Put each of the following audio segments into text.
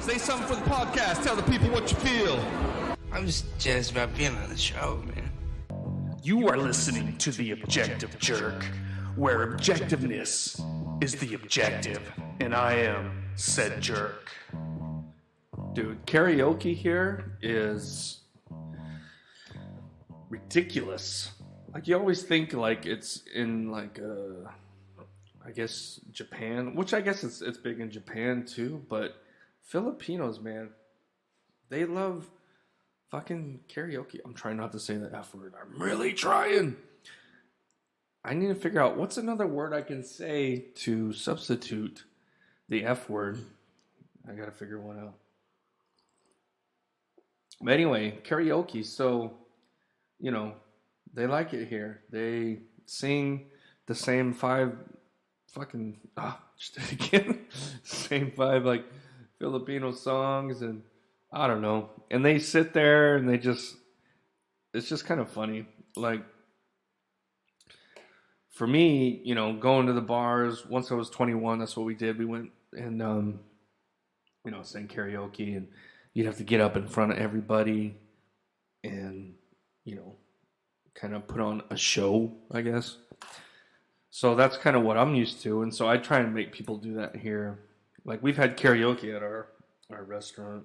Say something for the podcast. Tell the people what you feel. I'm just jazzed about being on the show, man. You are listening to The Objective Jerk, where objectiveness is the objective, and I am said jerk. Dude, karaoke here is ridiculous. Like, you always think like it's in like I guess Japan, which I guess it's big in Japan too, but Filipinos, man, they love fucking karaoke. I'm trying not to say the F word. I'm really trying. I need to figure out what's another word I can say to substitute the F word. I gotta figure one out. But anyway, karaoke. So, you know, they like it here. They sing the same five fucking, just did it again. Same five, like, Filipino songs, and I don't know. And they sit there and it's just kind of funny. Like, for me, you know, going to the bars, once I was 21, that's what we did. We went and, you know, sang karaoke, and you'd have to get up in front of everybody and, you know, kind of put on a show, I guess. So that's kind of what I'm used to. And so I try and make people do that here. Like, we've had karaoke at our restaurant.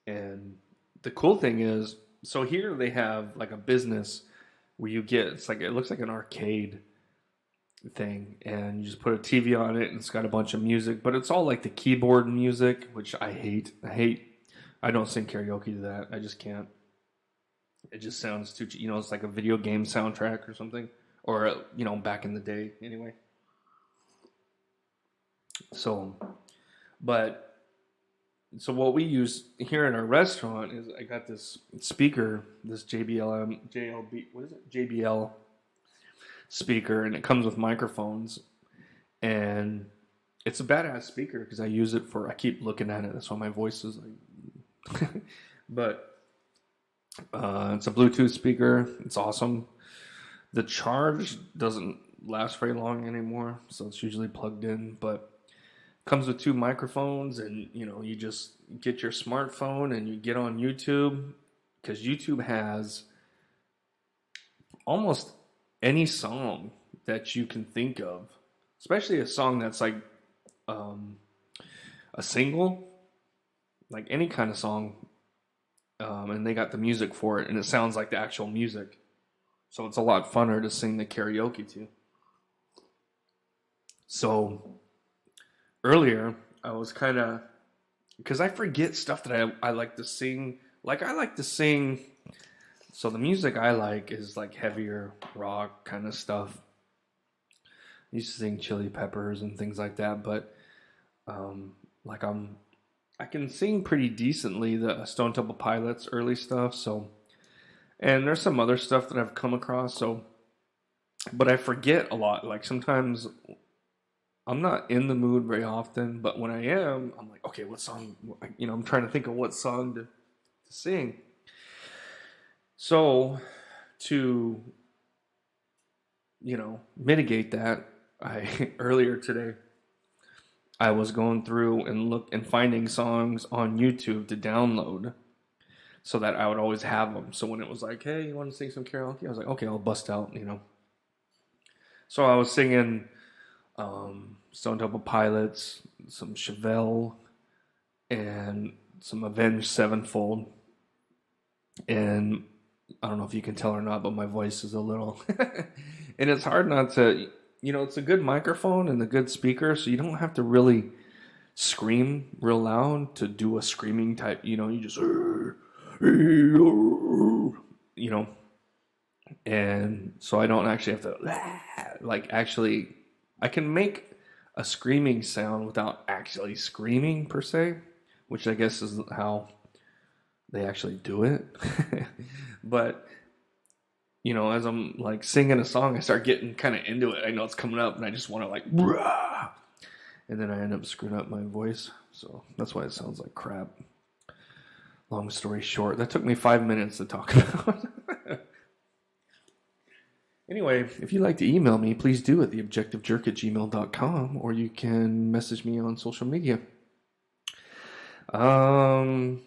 And the cool thing is, so here they have like a business where you get, it looks like an arcade thing. And you just put a TV on it and it's got a bunch of music. But it's all like the keyboard music, which I hate. I don't sing karaoke to that. I just can't. It just sounds too, you know, it's like a video game soundtrack or something. Or, you know, back in the day, anyway. So what we use here in our restaurant is I got this speaker, this JBL speaker, and it comes with microphones. And it's a badass speaker because I use it I keep looking at it. That's why my voice is like... But it's a Bluetooth speaker. It's awesome. The charge doesn't last very long anymore, so it's usually plugged in, but it comes with two microphones, and you know, you just get your smartphone and you get on YouTube, because YouTube has almost any song that you can think of, especially a song that's like a single, like any kind of song, and they got the music for it, and it sounds like the actual music. So it's a lot funner to sing the karaoke to. So earlier, I was kind of, because I forget stuff that I like to sing. Like, I like to sing, so the music I like is like heavier rock kind of stuff. I used to sing Chili Peppers and things like that, but I can sing pretty decently the Stone Temple Pilots early stuff, so. And there's some other stuff that I've come across, but I forget a lot. Like, sometimes I'm not in the mood very often, but when I am, I'm like, okay, what song? You know, I'm trying to think of what song to sing. So, to, you know, mitigate that, earlier today, I was going through and finding songs on YouTube to download, so that I would always have them. So when it was like, hey, you want to sing some karaoke? I was like, okay, I'll bust out, you know. So I was singing Stone Temple Pilots, some Chevelle, and some Avenged Sevenfold. And I don't know if you can tell or not, but my voice is a little... And it's hard not to... You know, it's a good microphone and a good speaker, so you don't have to really scream real loud to do a screaming type, you know, you just... You know, and so I don't actually have to, like, actually, I can make a screaming sound without actually screaming per se, which I guess is how they actually do it. But, you know, as I'm like singing a song, I start getting kind of into it. I know it's coming up and I just want to like, rah! And then I end up screwing up my voice. So that's why it sounds like crap. Long story short, that took me 5 minutes to talk about. Anyway, if you'd like to email me, please do at theobjectivejerk@gmail.com, or you can message me on social media. So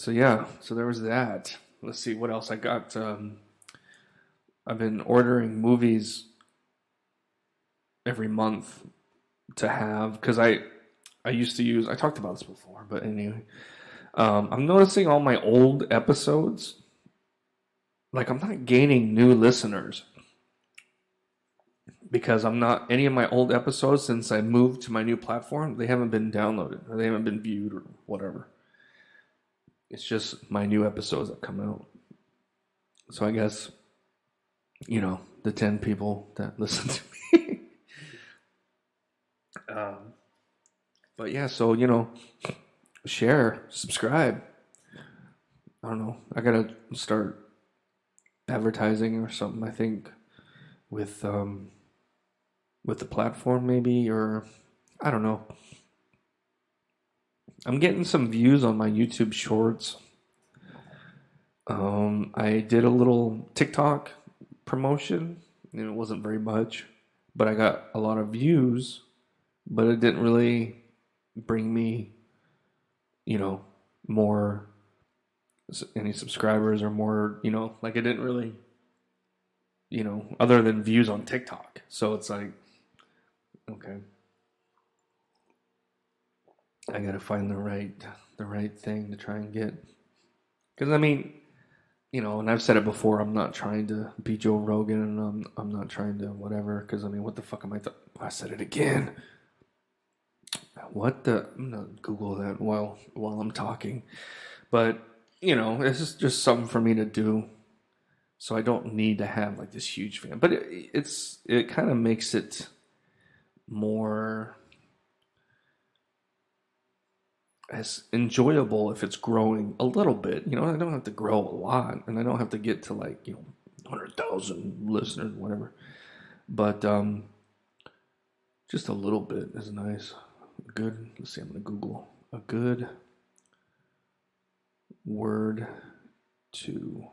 yeah, so there was that. Let's see what else I got. I've been ordering movies every month to have because I used to use. I talked about this before, but anyway, I'm noticing all my old episodes. Like I'm not gaining new listeners because I'm not any of my old episodes since I moved to my new platform. They haven't been downloaded or they haven't been viewed or whatever. It's just my new episodes that come out. So I guess, the 10 people that listen to me. But yeah, so, share, subscribe. I don't know. I got to start advertising or something, I think, with the platform maybe, or I don't know. I'm getting some views on my YouTube shorts. I did a little TikTok promotion, and it wasn't very much, but I got a lot of views, but it didn't really bring me, more, any subscribers or more, like it didn't really, other than views on TikTok. So it's like, okay, I gotta find the right thing to try and get. Because I mean, and I've said it before, I'm not trying to be Joe Rogan, and I'm not trying to whatever. Because I mean, what the fuck am I? I said it again. What the? I'm gonna Google that while I'm talking. But it's just something for me to do, so I don't need to have like this huge fan. But it kind of makes it more as enjoyable if it's growing a little bit. I don't have to grow a lot, and I don't have to get to like 100,000 listeners, whatever. But just a little bit is nice. Good. Let's see. I'm gonna Google a good word to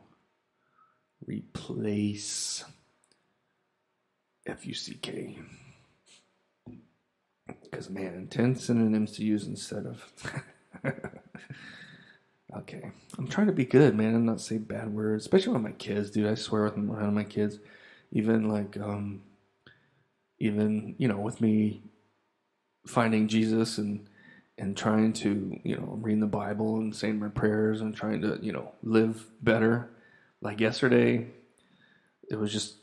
replace FUCK. Because, man, 10 synonyms to use instead of... Okay. I'm trying to be good, man, and not say bad words. Especially with my kids, dude. I swear around my kids. Even, like, with me finding Jesus and trying to, reading the Bible and saying my prayers and trying to, live better. Like yesterday, it was just...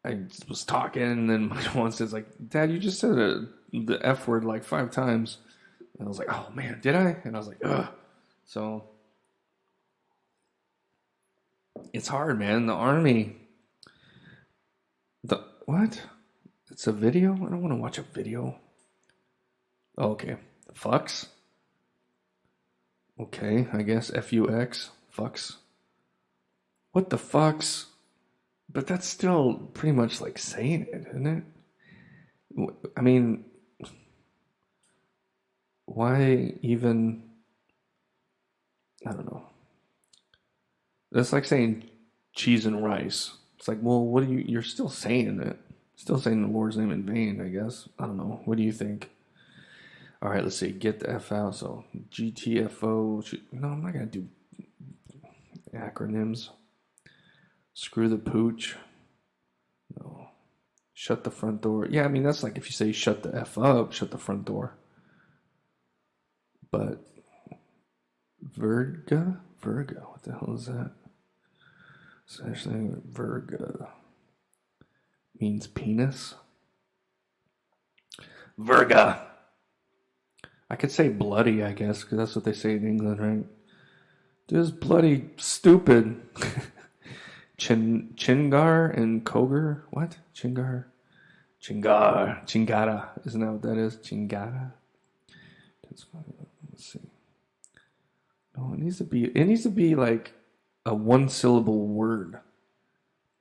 I was talking, and then my one says, like, Dad, you just said the F word like 5 times. And I was like, oh, man, did I? And I was like, ugh. So, it's hard, man. The Army. What? It's a video? I don't want to watch a video. Oh, okay. Fucks? Okay, I guess F-U-X. Fucks. What the fucks? But that's still pretty much like saying it, isn't it? I mean, why even... I don't know. That's like saying cheese and rice. It's like, well, what do you're still saying it. Still saying the Lord's name in vain, I guess. I don't know. What do you think? All right, let's see. Get the F out. So, GTFO. No, I'm not going to do acronyms. Screw the pooch. No. Shut the front door. Yeah, I mean, that's like if you say shut the F up, shut the front door. But Virga? What the hell is that? It's actually Virga. Means penis. Virga. I could say bloody, I guess, because that's what they say in England, right? This bloody stupid. Chingar and Koger. What? Chingara. Chingara. Isn't that what that is? Chingara. Let's see. No, it needs to be like a 1-syllable word.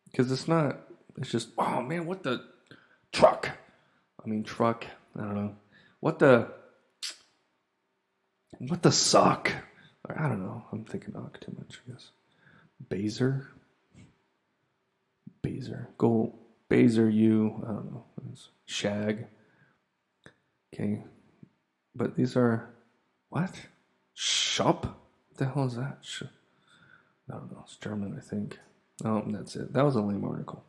Because it's not, it's just, oh man, what the truck? Truck. I don't know. What the suck? I don't know. I'm thinking too much, I guess. Baser. Go Baser you. I don't know. It's shag. Okay. But these are what? Shop? What the hell is that? I don't know. It's German, I think. Oh, that's it. That was a lame article.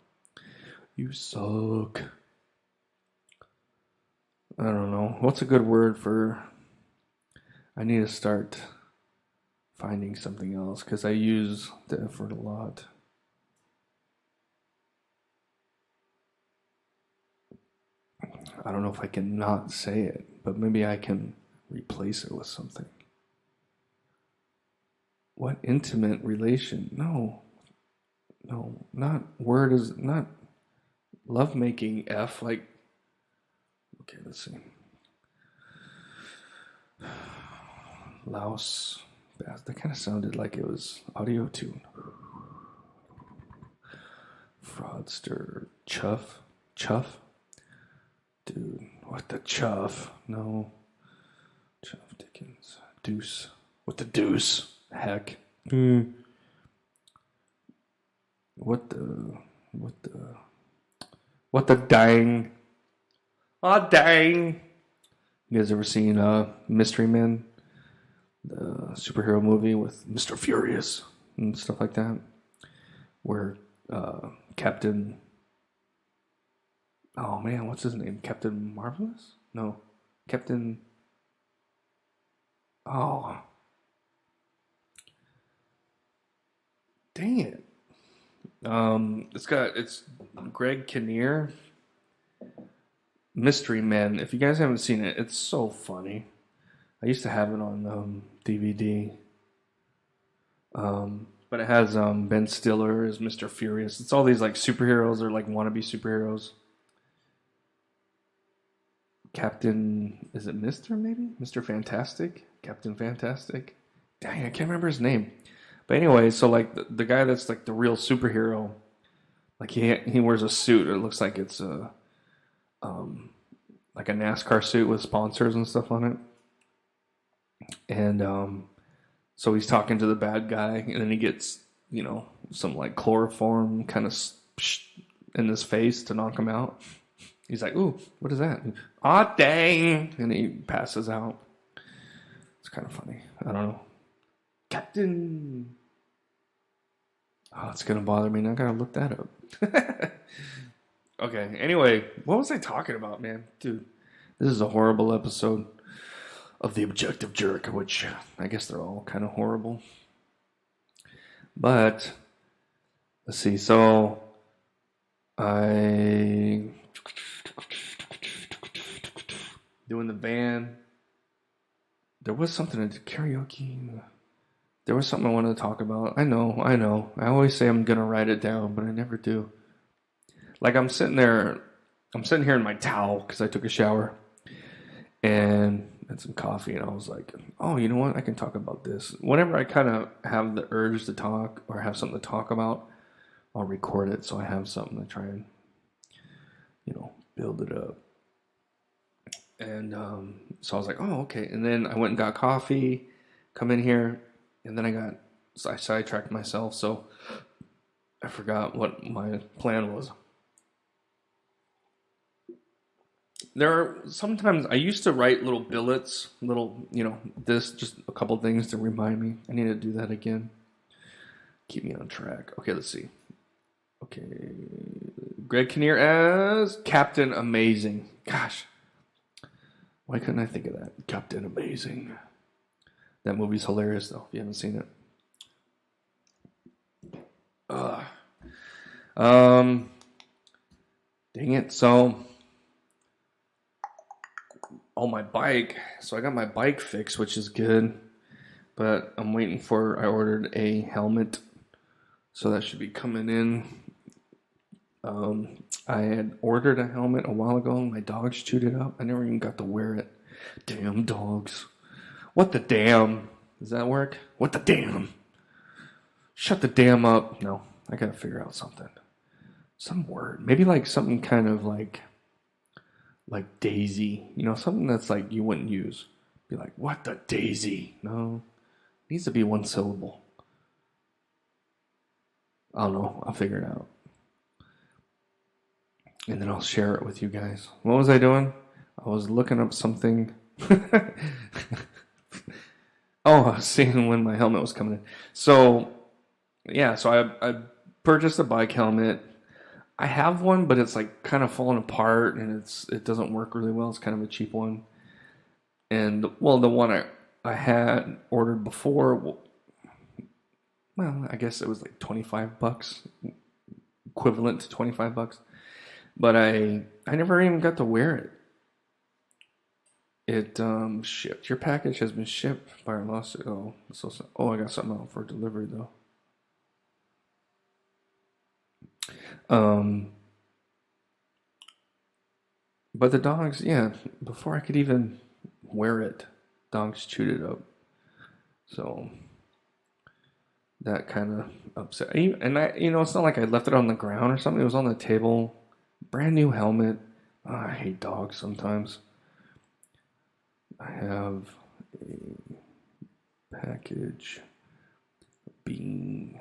You suck. I don't know. What's a good word for... I need to start finding something else because I use the F word a lot. I don't know if I can not say it, but maybe I can replace it with something. What intimate relation? No, not word is not lovemaking. F like. Okay, let's see. Laos. That kind of sounded like it was audio tune. Fraudster. Chuff. Dude, what the chuff? No. Chuff Dickens. Deuce. What the deuce? Heck. What the dang? Aw, dang. You guys ever seen Mystery Men? The superhero movie with Mr. Furious and stuff like that? Where Captain... Oh, man, what's his name? Captain Marvelous? No. Captain... Oh. Dang it. It's Greg Kinnear. Mystery Men. If you guys haven't seen it, it's so funny. I used to have it on DVD. But it has Ben Stiller as Mr. Furious. It's all these like superheroes or like wannabe superheroes. Captain, is it Mr. maybe? Mr. Fantastic? Captain Fantastic? Dang, I can't remember his name. But anyway, so like the guy that's like the real superhero, like he wears a suit. It looks like it's a like a NASCAR suit with sponsors and stuff on it. And so he's talking to the bad guy, and then he gets, you know, some like chloroform kind of in his face to knock him out. He's like, "Ooh, what is that?" "Aw, dang!" And he passes out. It's kind of funny. I don't know. Captain. Oh, it's gonna bother me. Now I gotta look that up. Okay. Anyway, what was I talking about, man? Dude, this is a horrible episode of The Objective Jerk, which I guess they're all kind of horrible. But let's see. So I doing the band. There was something at karaoke. There was something I wanted to talk about. I know. I always say I'm gonna write it down, but I never do. Like I'm sitting here in my towel because I took a shower and had some coffee, and I was like, oh, you know what? I can talk about this. Whenever I kind of have the urge to talk or have something to talk about, I'll record it so I have something to try and, you know, build it up. And so I was like, oh, okay. And then I went and got coffee, come in here, and then I sidetracked myself, so I forgot what my plan was. There are sometimes I used to write little billets, just a couple things to remind me. I need to do that again. Keep me on track. Okay, let's see. Okay, Greg Kinnear as Captain Amazing. Gosh, why couldn't I think of that? Captain Amazing. That movie's hilarious, though, if you haven't seen it. Dang it. So, my bike. So I got my bike fixed, which is good. But I'm waiting I ordered a helmet. So that should be coming in. I had ordered a helmet a while ago. My dogs chewed it up. I never even got to wear it. Damn dogs. What the damn? Does that work? What the damn? Shut the damn up. No, I gotta figure out something. Some word. Maybe like something kind of like daisy. You know, something that's like you wouldn't use. Be like, what the daisy? No. It needs to be one syllable. I don't know. I'll figure it out. And then I'll share it with you guys. What was I doing? I was looking up something. Oh, I was seeing when my helmet was coming in. So, yeah, so I purchased a bike helmet. I have one, but it's like kind of falling apart and it doesn't work really well. It's kind of a cheap one. And well, the one I had ordered before, well, I guess it was like $25, equivalent to $25. But I never even got to wear it. It shipped. Your package has been shipped by our lawsuit. Oh, I got something out for delivery though. Um, but the dogs, yeah, before I could even wear it, dogs chewed it up. So that kind of upset. And it's not like I left it on the ground or something. It was on the table. Brand new helmet. Oh, I hate dogs sometimes. I have a package being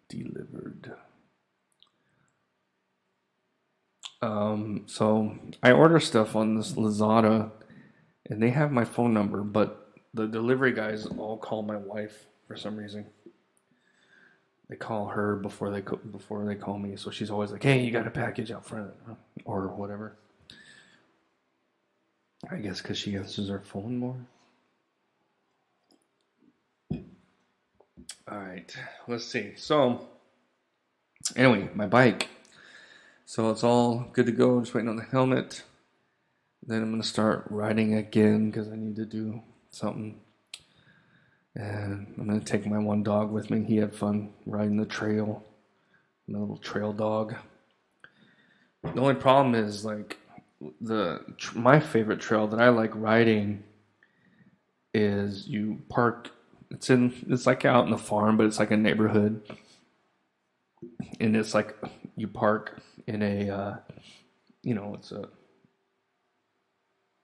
delivered. So I order stuff on this Lazada, and they have my phone number, but the delivery guys all call my wife for some reason. They call her before they call me, so she's always like, "Hey, you got a package out front," or whatever. I guess because she answers her phone more. All right, let's see. So, anyway, my bike. So it's all good to go. Just waiting on the helmet. Then I'm gonna start riding again because I need to do something. And I'm gonna take my one dog with me. He had fun riding the trail. My little trail dog. The only problem is like my favorite trail that I like riding is you park. It's like out in the farm, but it's like a neighborhood, and it's like you park in a it's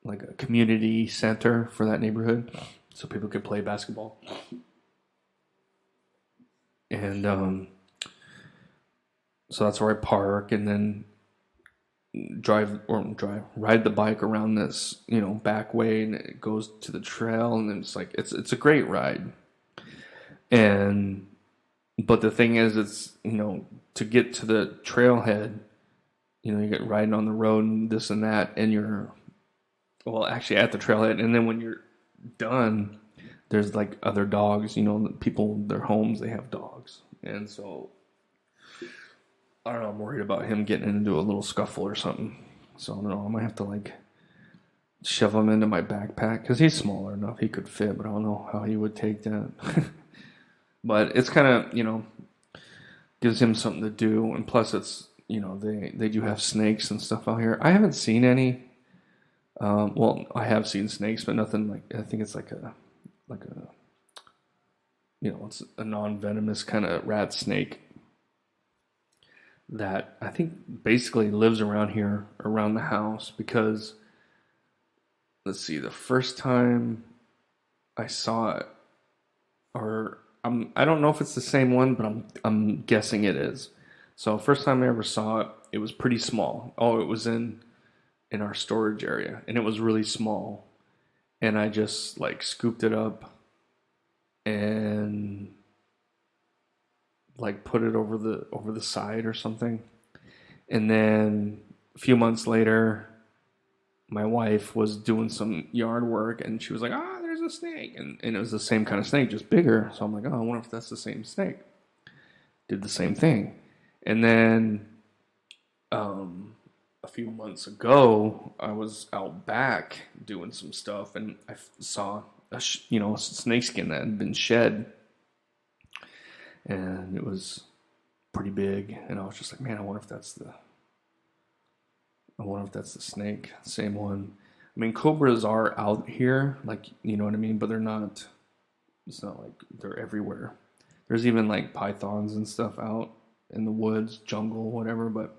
like a community center for that neighborhood, so people could play basketball. And so that's where I park, and then ride the bike around this back way, and it goes to the trail, and then it's a great ride. But the thing is, it's to get to the trailhead, you get riding on the road and this and that, and you're actually at the trailhead, and then when you're done, there's like other dogs, people, their homes, they have dogs, and so I don't know, I'm worried about him getting into a little scuffle or something. So I don't know, I might have to like shove him into my backpack because he's smaller enough he could fit, but I don't know how he would take that. But it's kind of gives him something to do, and plus it's they do have snakes and stuff out here. I haven't seen any. I have seen snakes, but nothing like, I think it's like a it's a non-venomous kind of rat snake that I think basically lives around here, around the house, because let's see, the first time I saw it, or I don't know if it's the same one, but I'm guessing it is. So first time I ever saw it, it was pretty small. Oh, it was in our storage area, and it was really small. And I just like scooped it up and like put it over the side or something. And then a few months later, my wife was doing some yard work, and she was like, there's a snake. And it was the same kind of snake, just bigger. So I'm like, I wonder if that's the same snake. Did the same thing. And then a few months ago, I was out back doing some stuff, and I saw a snake skin that had been shed. And it was pretty big. And I was just like, man, I wonder if that's the snake. Same one. I mean, cobras are out here, like, you know what I mean? But they're not, it's not like they're everywhere. There's even like pythons and stuff out in the woods, jungle, whatever. But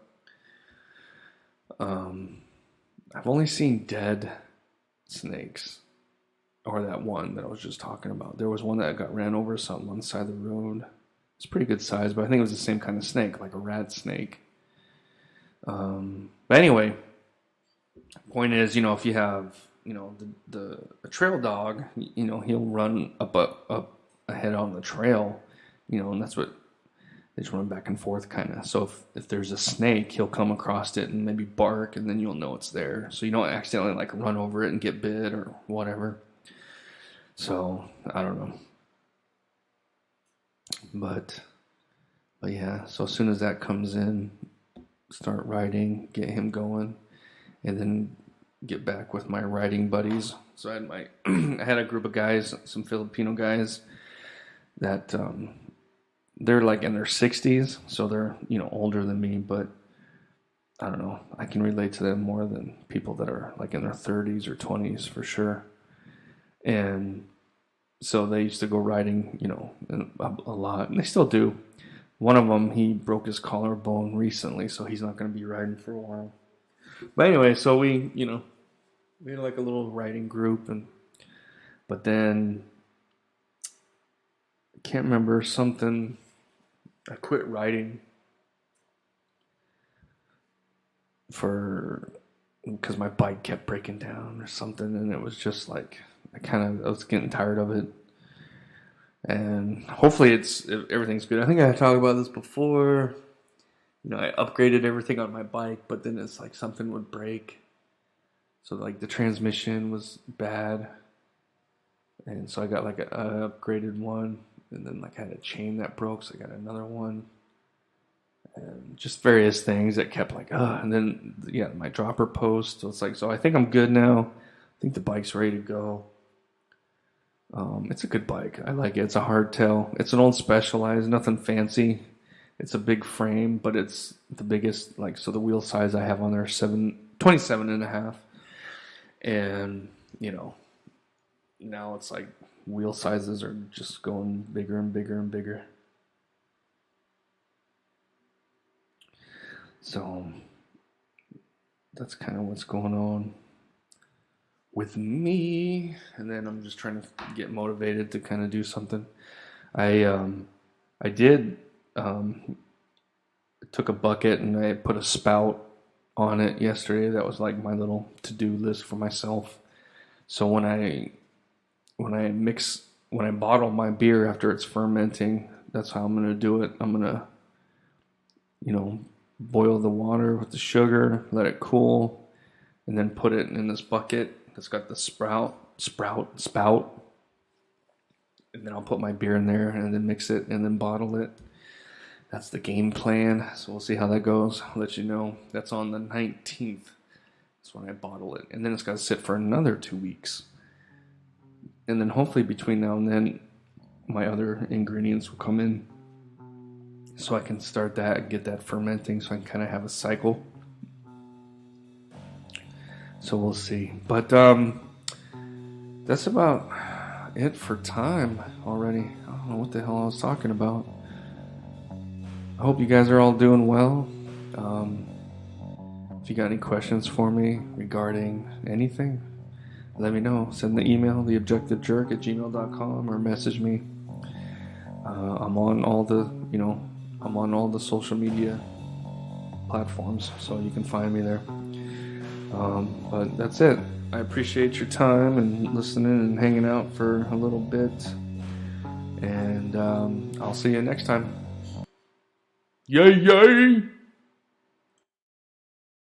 I've only seen dead snakes. Or that one that I was just talking about. There was one that got ran over something on the side of the road. It's pretty good size, but I think it was the same kind of snake, like a rat snake. But anyway, point is, if you have, a trail dog, he'll run up ahead on the trail, and that's what they just run back and forth kind of. So if there's a snake, he'll come across it and maybe bark, and then you'll know it's there. So you don't accidentally like run over it and get bit or whatever. So I don't know. But yeah, so as soon as that comes in, start riding, get him going, and then get back with my riding buddies. So I had I had a group of guys, some Filipino guys that they're like in their 60s, so they're older than me, but I don't know, I can relate to them more than people that are like in their 30s or 20s for sure. And so they used to go riding, a lot, and they still do. One of them, he broke his collarbone recently, so he's not going to be riding for a while. But anyway, so we had like a little riding group, but then I can't remember something. I quit riding because my bike kept breaking down or something, and it was just like I was getting tired of it. And hopefully everything's good. I think I talked about this before. I upgraded everything on my bike, but then it's like something would break. So like the transmission was bad, and so I got like an upgraded one, and then like I had a chain that broke, so I got another one, and just various things that kept like and then my dropper post. So it's like, so I think I'm good now. I think the bike's ready to go. It's a good bike. I like it. It's a hardtail. It's an old Specialized, nothing fancy. It's a big frame, but it's the biggest, so the wheel size I have on there is 27.5. And, now it's like wheel sizes are just going bigger and bigger and bigger. So that's kind of what's going on with me. And then I'm just trying to get motivated to kind of do something. I took a bucket and I put a spout on it yesterday. That was like my little to-do list for myself. So when I bottle my beer after it's fermenting, that's how I'm going to do it. I'm going to, boil the water with the sugar, let it cool, and then put it in this bucket that's got the spout. And then I'll put my beer in there and then mix it and then bottle it. That's the game plan. So we'll see how that goes. I'll let you know. That's on the 19th. That's when I bottle it. And then it's got to sit for another 2 weeks. And then hopefully between now and then, my other ingredients will come in. So I can start that and get that fermenting so I can kind of have a cycle. So we'll see. But that's about it for time already. I don't know what the hell I was talking about. I hope you guys are all doing well. If you got any questions for me regarding anything, let me know. Send the email, theobjectivejerk@gmail.com, or message me. I'm on all the social media platforms, so you can find me there. But that's it. I appreciate your time and listening and hanging out for a little bit. And I'll see you next time. Yay, yay!